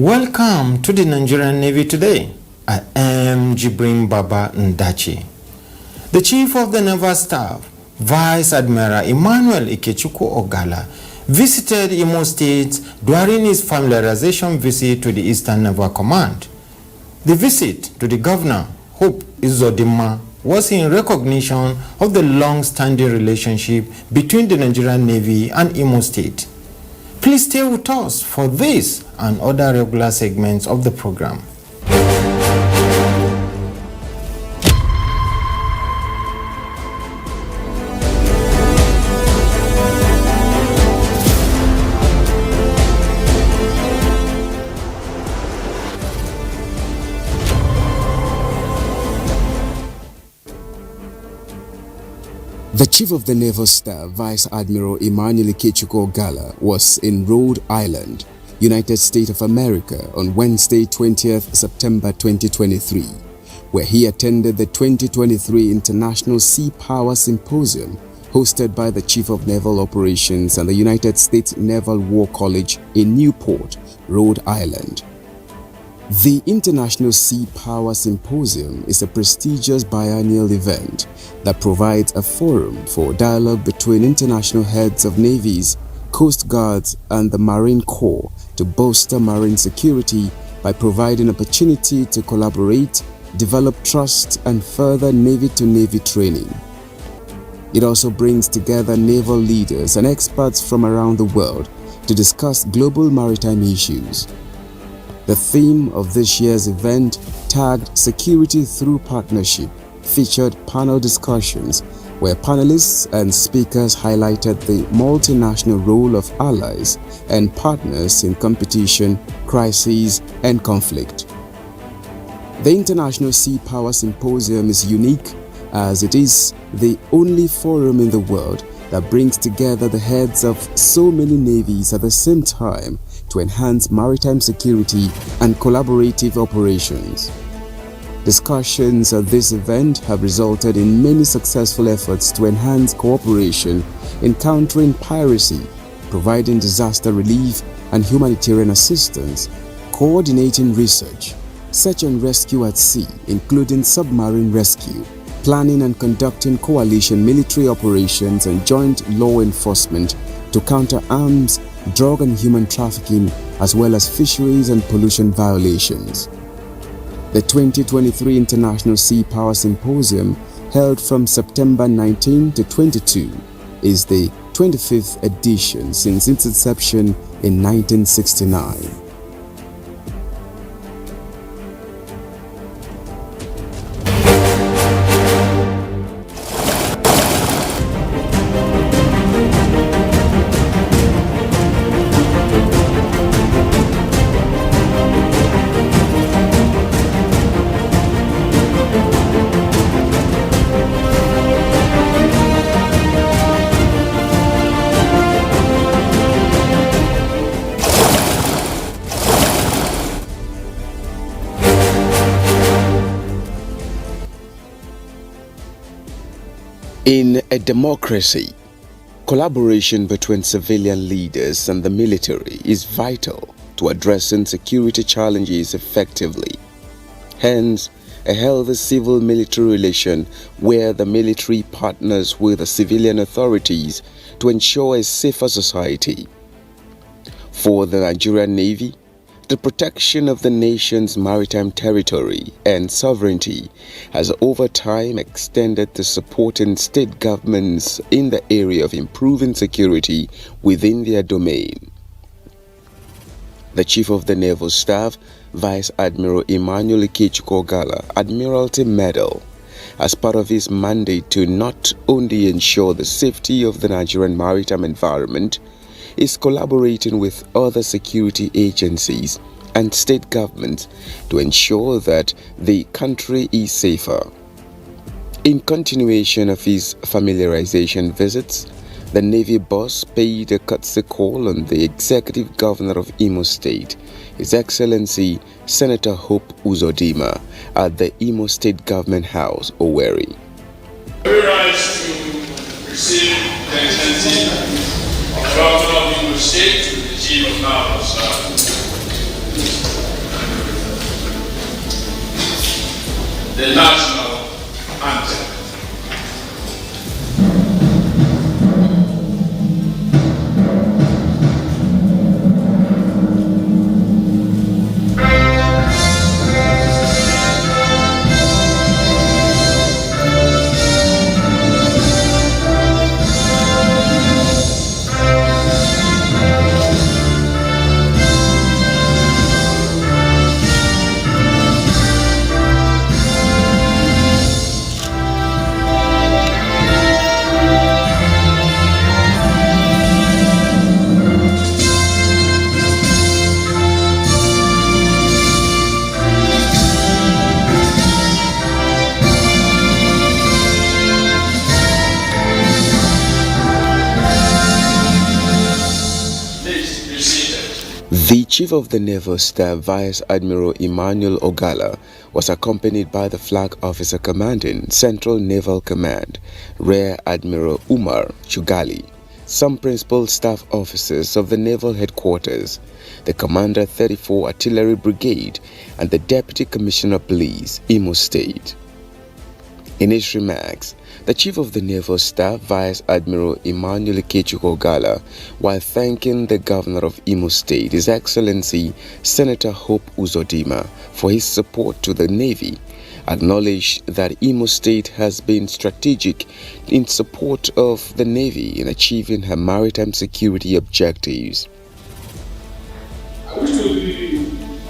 Welcome to the Nigerian Navy Today. I am Jibrin Baba Ndachi. The Chief of the Naval Staff, Vice Admiral Emmanuel Ikechukwu Ogala, visited Imo State during his familiarization visit to the Eastern Naval Command. The visit to the Governor, Hope Uzodimma, was in recognition of the long-standing relationship between the Nigerian Navy and Imo State. Please stay with us for this and other regular segments of the program. The Chief of the Naval Staff, Vice Admiral Emmanuel Ikechukwu Ogala, was in Rhode Island, United States of America on Wednesday, 20th September 2023, where he attended the 2023 International Sea Power Symposium hosted by the Chief of Naval Operations and the United States Naval War College in Newport, Rhode Island. The International Sea Power Symposium is a prestigious biennial event that provides a forum for dialogue between international heads of navies, coast guards, and the Marine Corps to bolster marine security by providing opportunity to collaborate, develop trust, and further Navy-to-Navy training. It also brings together naval leaders and experts from around the world to discuss global maritime issues. The theme of this year's event, tagged Security Through Partnership, featured panel discussions where panelists and speakers highlighted the multinational role of allies and partners in competition, crises, and conflict. The International Sea Power Symposium is unique as it is the only forum in the world that brings together the heads of so many navies at the same time to enhance maritime security and collaborative operations. Discussions at this event have resulted in many successful efforts to enhance cooperation in countering piracy, providing disaster relief and humanitarian assistance, coordinating research, search and rescue at sea, including submarine rescue, planning and conducting coalition military operations and joint law enforcement to counter arms, drug and human trafficking, as well as fisheries and pollution violations. The 2023 International Sea Power Symposium, held from September 19 to 22, is the 25th edition since its inception in 1969. In a democracy, collaboration between civilian leaders and the military is vital to addressing security challenges effectively. Hence, a healthy civil-military relation where the military partners with the civilian authorities to ensure a safer society. For the Nigerian Navy, the protection of the nation's maritime territory and sovereignty has over time extended to supporting state governments in the area of improving security within their domain. The Chief of the Naval Staff, Vice Admiral Emmanuel Ikechukwu Ogala, Admiralty Medal, as part of his mandate to not only ensure the safety of the Nigerian maritime environment, is collaborating with other security agencies and state governments to ensure that the country is safer. In continuation of his familiarization visits, the Navy boss paid a courtesy call on the Executive Governor of Imo State, His Excellency Senator Hope Uzodimma, at the Imo State Government House, Owerri. We rise to receive the Excellency of the Governor of Imo State, the Chief of Naval Staff. the national anthem. The Chief of the Naval Staff, Vice Admiral Emmanuel Ogala, was accompanied by the Flag Officer Commanding Central Naval Command, Rear Admiral Umar Chugali, some principal staff officers of the Naval Headquarters, the Commander 34 Artillery Brigade, and the Deputy Commissioner of Police, Imo State. In his remarks, the Chief of the Naval Staff, Vice Admiral Emmanuel Ogala, while thanking the Governor of Imo State, His Excellency Senator Hope Uzodimma, for his support to the Navy, acknowledged that Imo State has been strategic in support of the Navy in achieving her maritime security objectives. I wish to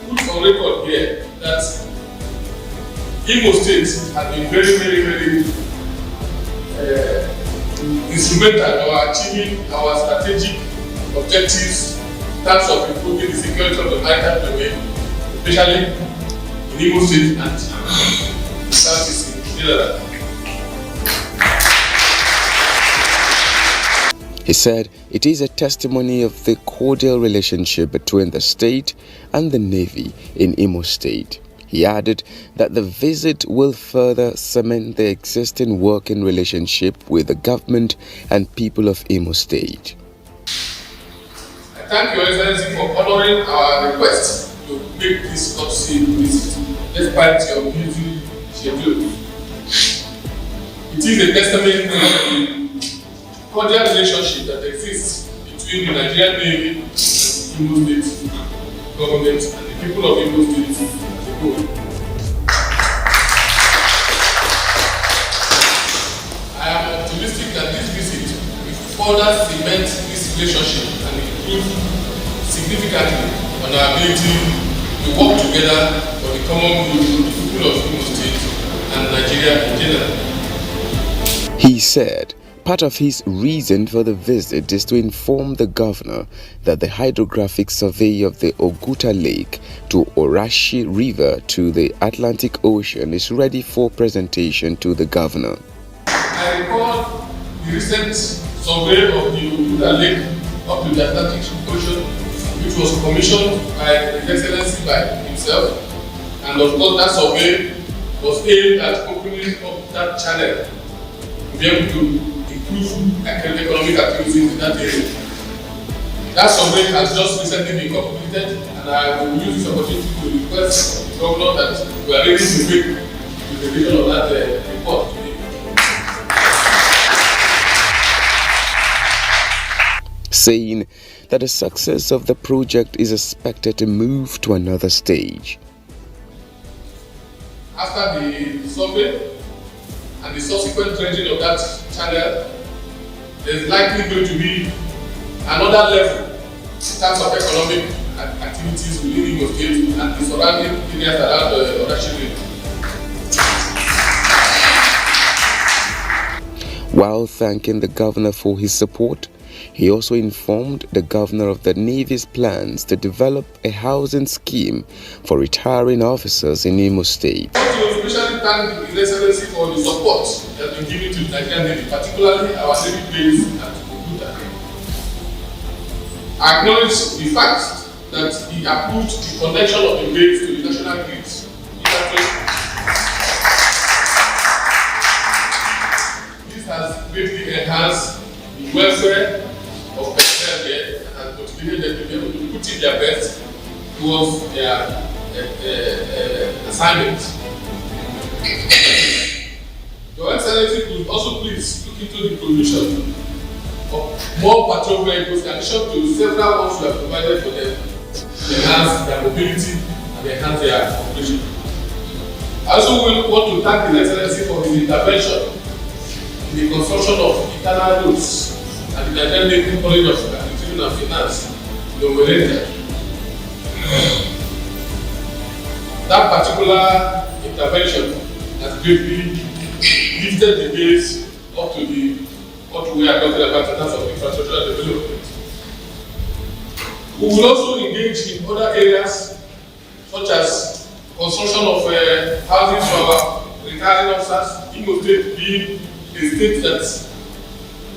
put on record here that Imo State has been very instrumental in achieving our strategic objectives in terms of improving the security of the maritime domain, especially in Imo State and Southeast in general. He said it is a testimony of the cordial relationship between the state and the Navy in Imo State. He added that the visit will further cement the existing working relationship with the government and people of Imo State. I thank Your Excellency for honoring our request to make this courtesy visit despite your busy schedule. It is a testament to the cordial relationship that exists between the Nigerian Navy and the Imo State government and the people of Imo State. I am optimistic that this visit will further cement this relationship and improve significantly on our ability to work together for the common good of the people of Imo State and Nigeria in general. He said part of his reason for the visit is to inform the governor that the hydrographic survey of the Oguta Lake to Orashi River to the Atlantic Ocean is ready for presentation to the governor. I recall the recent survey of the Oguta Lake up to the Atlantic Ocean, which was commissioned by His Excellency by himself, and of course that survey was aimed at opening up that channel to be able to improve economic activities in that area. That survey has just recently been completed, and I will use this opportunity to request the governor that we are ready to make the revision of that report today. Saying that the success of the project is expected to move to another stage. After the survey and the subsequent dredging of that channel, there is likely going to be another level in terms of economic activities within Imo State and the surrounding areas around the Orashi River. While thanking the governor for his support, he also informed the governor of the Navy's plans to develop a housing scheme for retiring officers in Imo State. I want to especially thank His Excellency for the support he has been giving to the Nigerian Navy, particularly our Navy base at Oguta. I acknowledge the fact that he approved the connection of the base to the national grid. This has greatly enhanced the welfare of personnel here and has motivated them to be able to put in their best towards their assignments. Your Excellency could also please look into the provision of more patrol vehicles in addition to several ones you have provided for them to enhance their mobility and enhance their operation. I also want to thank His Excellency for his intervention in the construction of internal roads at the Nigerian College of Administration and Finance, Lomerenza. That particular intervention has greatly lifted the base up to what we are talking about in terms of infrastructural development. We will also engage in other areas such as construction of housing for our retiring officers. Imo State being a state that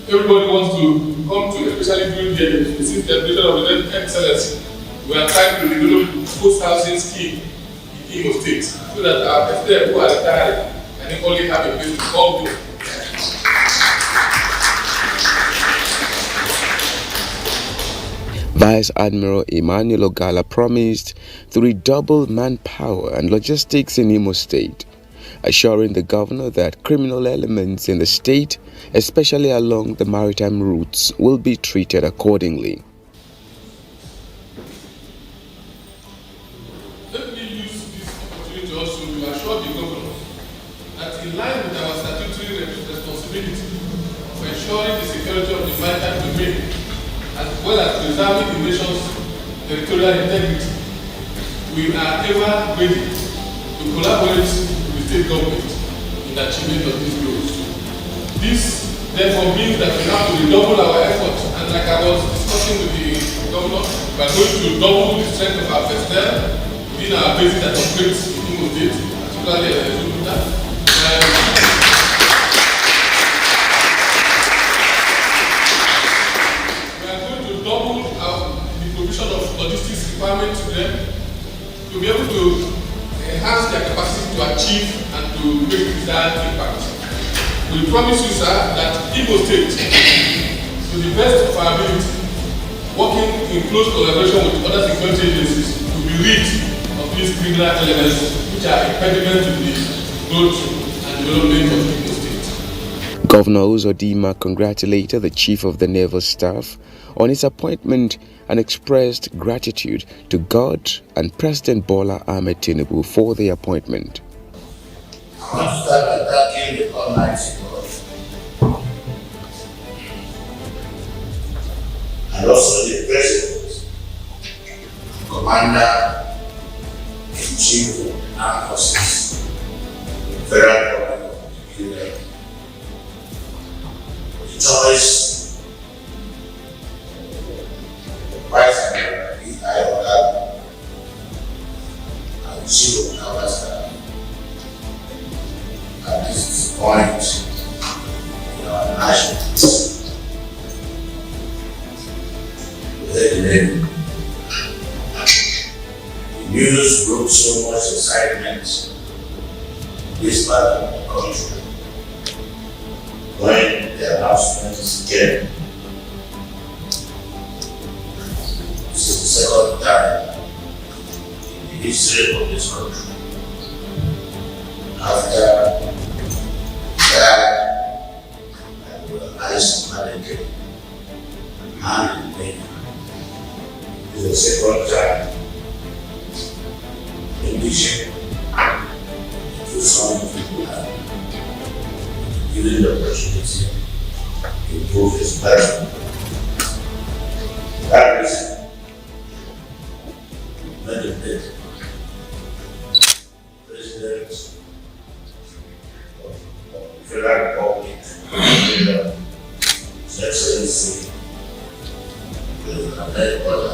everybody wants to come to, especially during the celebration of the Excellency. We are trying to develop post-housing scheme in Imo State so that our personnel who are retiring can only have a place to call them. Vice Admiral Emmanuel Ogala promised to redouble manpower and logistics in Imo State, assuring the governor that criminal elements in the state, especially along the maritime routes, will be treated accordingly. Let me use this opportunity also to assure the governor that in line with our statutory responsibility for ensuring the security of the maritime domain, as well as preserving the nation's territorial integrity, we are ever ready to collaborate with the state government in the achievement of these goals. This therefore means that we have to redouble our efforts, and like I was discussing with the governor, we are going to double the strength of our personnel within our bases that operates in Imo State, particularly Zuluta. Logistics requirements to them to be able to enhance their capacity to achieve and to make desired impact. We promise you, sir, that Imo State, to the best of our ability, working in close collaboration with other security agencies, to be rid of these criminal elements which are impediment to the growth and development of Imo State. Governor Uzodimma congratulated the Chief of the Naval Staff on his appointment and expressed gratitude to God and President Bola Ahmed Tinubu for the appointment. I want to start by thanking the Almighty God and also the President, Commander in Chief of the Armed Forces, Federal Government of the Union, the choice Vice Admiral Ogala and the Chief of Naval Staff at this point in our national history. The news brought so much excitement in this part of the country when the announcement came. This is the second time in the history of this country after that and isolated and in pain. This is the second time in which to some people have given the opportunity to improve his life. That is meditate. President of the Federal Republic, His Excellency, President Bola,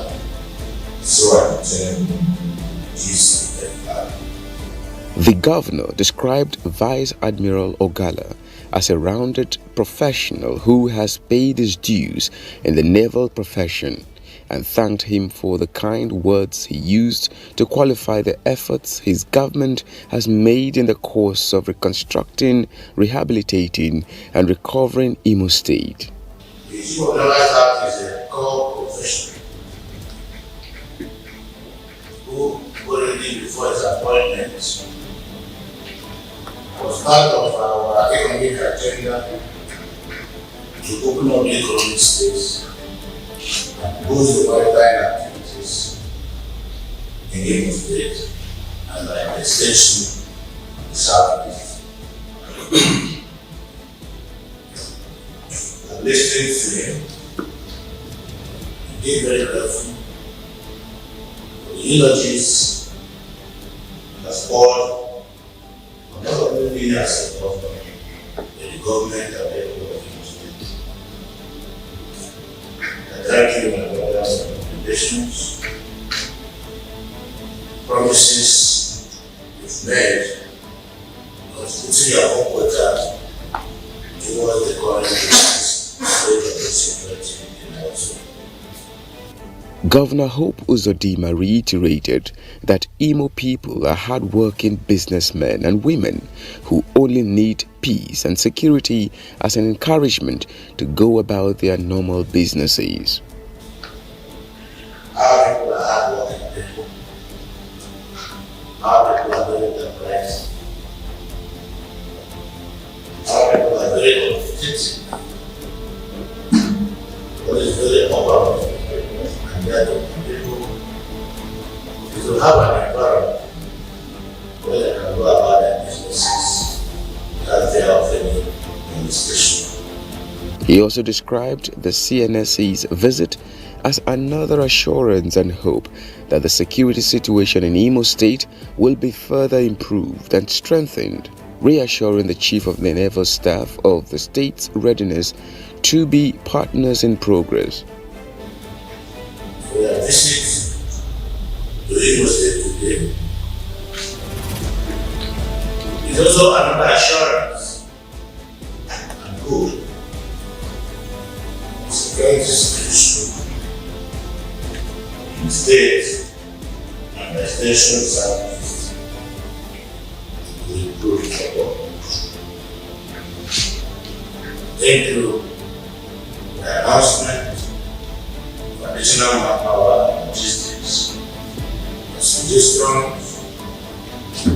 The governor described Vice Admiral Ogala as a rounded professional who has paid his dues in the naval profession and thanked him for the kind words he used to qualify the efforts his government has made in the course of reconstructing, rehabilitating, and recovering Imo State. The Chief of Naval Staff is a core professional who already before his appointment was part of our economic agenda to open up the economic space and boost the maritime activities in Imo State and by extension the Southeast. I'm listening to him. He very careful. The eulogies has poured on not only me as a governor, but the government and everyone of Imo State. I thank you, my brothers, for recommendations, promises you've made, constituting your own quota towards the current state of the security in our zone. Governor Hope Uzodimma reiterated that Imo people are hard-working businessmen and women who only need peace and security as an encouragement to go about their normal businesses. Our people are hard-working people. Our people are very enterprising. Our people are very competitive. What is very important and that people is to have an environment where they can go about their businesses without fear of any administration. He also described the CNSC's visit as another assurance and hope that the security situation in Imo State will be further improved and strengthened, reassuring the Chief of the Naval Staff of the state's readiness to be partners in progress. For their visit to Imo State today is also another assurance and hope. Security situation in the state and the extension Southeast will improve for all. Thank you for the announcement of additional manpower and logistics. As we strong,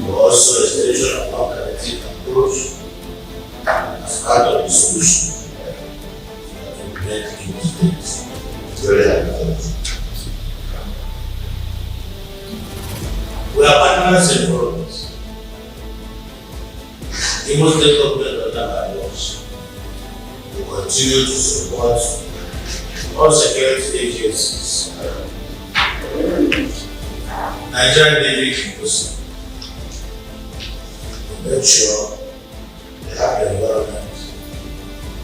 but also extension of alternative approach as part of the solution. Very important. We are partners in progress. Imo State Governor and others will continue to support all security agencies, Nigerian Navy inclusive, to make sure they have the environment,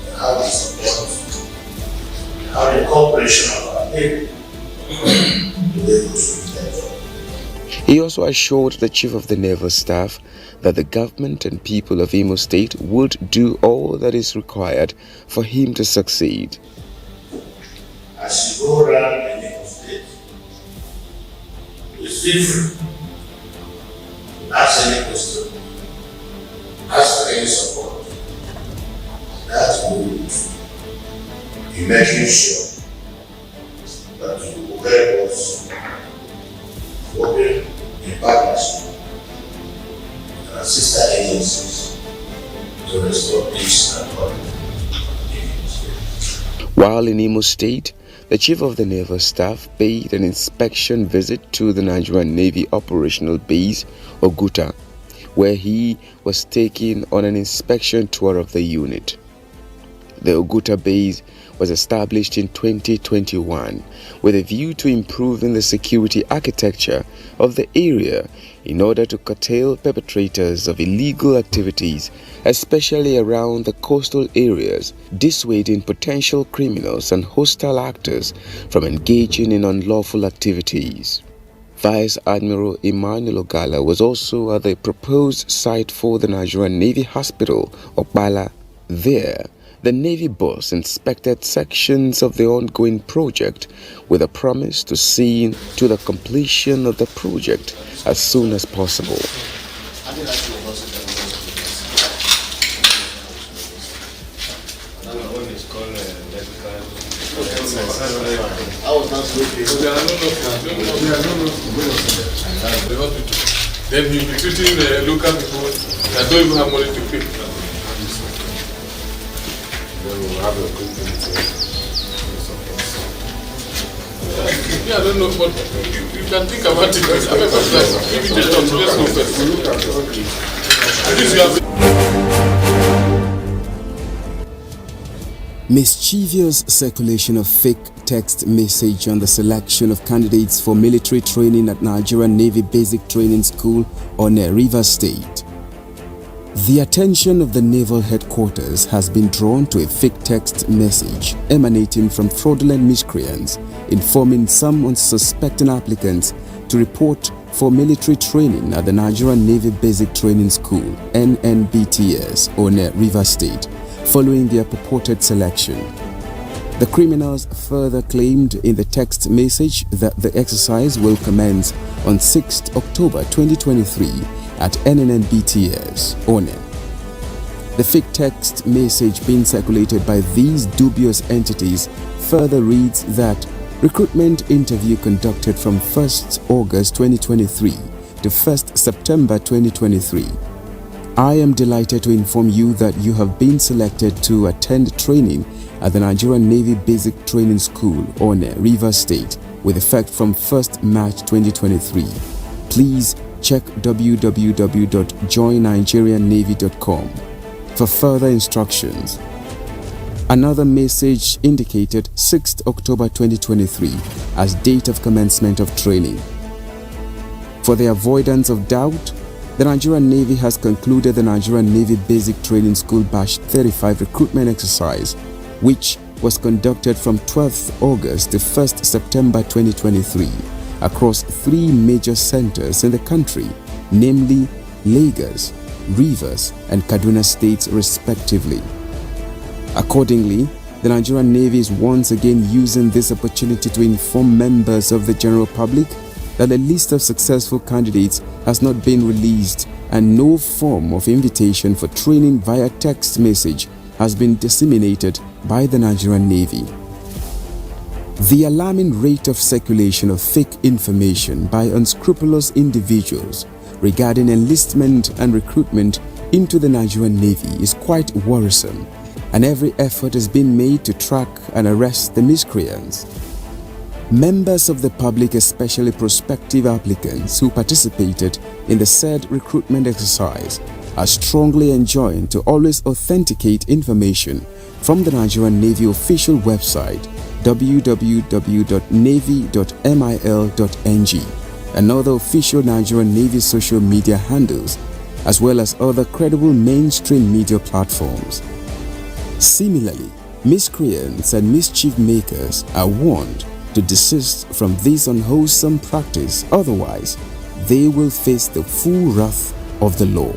they have the support, how the cooperation of our people to be able to do that job. He also assured the Chief of the Naval Staff that the government and people of Imo State would do all that is required for him to succeed. As you go around in Imo State, please feel free to ask any question, ask for any support. That's good. In making sure that you will help us working in partnership with our sister agencies to restore peace and order in Imo State. While in Imo State, the Chief of the Naval Staff paid an inspection visit to the Nigerian Navy operational base, Oguta, where he was taken on an inspection tour of the unit. The Oguta base was established in 2021 with a view to improving the security architecture of the area in order to curtail perpetrators of illegal activities, especially around the coastal areas, dissuading potential criminals and hostile actors from engaging in unlawful activities. Vice Admiral Emmanuel Ogala was also at the proposed site for the Nigerian Navy Hospital, Okpala. There, the Navy boss inspected sections of the ongoing project with a promise to see to the completion of the project as soon as possible. then you'll be treating the local people that don't even have money to pay. Then we'll have a good meeting. Yeah, I don't know, but you can think about it. I'm a first class. Give it a shot. Let's go first. At least you have. Mischievous circulation of fake text message on the selection of candidates for military training at Nigerian Navy Basic Training School on Rivers State. The attention of the Naval Headquarters has been drawn to a fake text message emanating from fraudulent miscreants informing some unsuspecting applicants to report for military training at the Nigerian Navy Basic Training School (NNBTS) on Rivers State, following their purported selection. The criminals further claimed in the text message that the exercise will commence on 6th October 2023 at NNBTS, ONE. The fake text message being circulated by these dubious entities further reads that recruitment interview conducted from 1st August 2023 to 1st September 2023. I am delighted to inform you that you have been selected to attend training at the Nigerian Navy Basic Training School on Rivers State with effect from 1st March 2023. Please check www.joinnigeriannavy.com for further instructions. Another message indicated 6th October 2023 as date of commencement of training. For the avoidance of doubt, the Nigerian Navy has concluded the Nigerian Navy Basic Training School Batch 35 recruitment exercise, which was conducted from 12th August to 1st September 2023 across 3 major centers in the country, namely Lagos, Rivers, and Kaduna states respectively. Accordingly, the Nigerian Navy is once again using this opportunity to inform members of the general public that the list of successful candidates has not been released and no form of invitation for training via text message has been disseminated by the Nigerian Navy. The alarming rate of circulation of fake information by unscrupulous individuals regarding enlistment and recruitment into the Nigerian Navy is quite worrisome, and every effort has been made to track and arrest the miscreants. Members of the public, especially prospective applicants who participated in the said recruitment exercise, are strongly enjoined to always authenticate information from the Nigerian Navy official website www.navy.mil.ng and other official Nigerian Navy social media handles, as well as other credible mainstream media platforms. Similarly, miscreants and mischief makers are warned to desist from this unwholesome practice, otherwise they will face the full wrath of the law.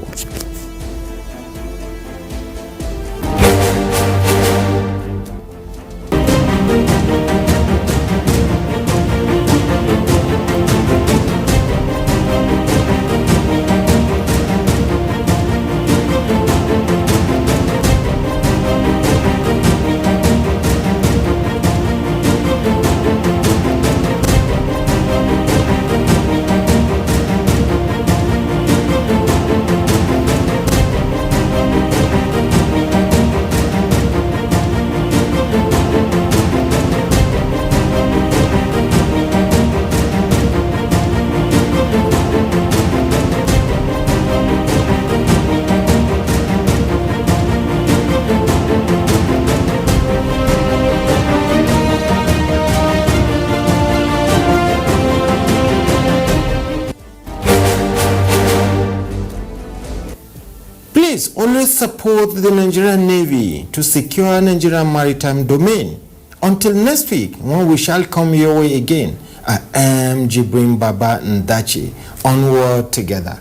Please always support the Nigerian Navy to secure Nigerian maritime domain. Until next week, when we shall come your way again, I am Jibrin Baba Ndachi. Onward together.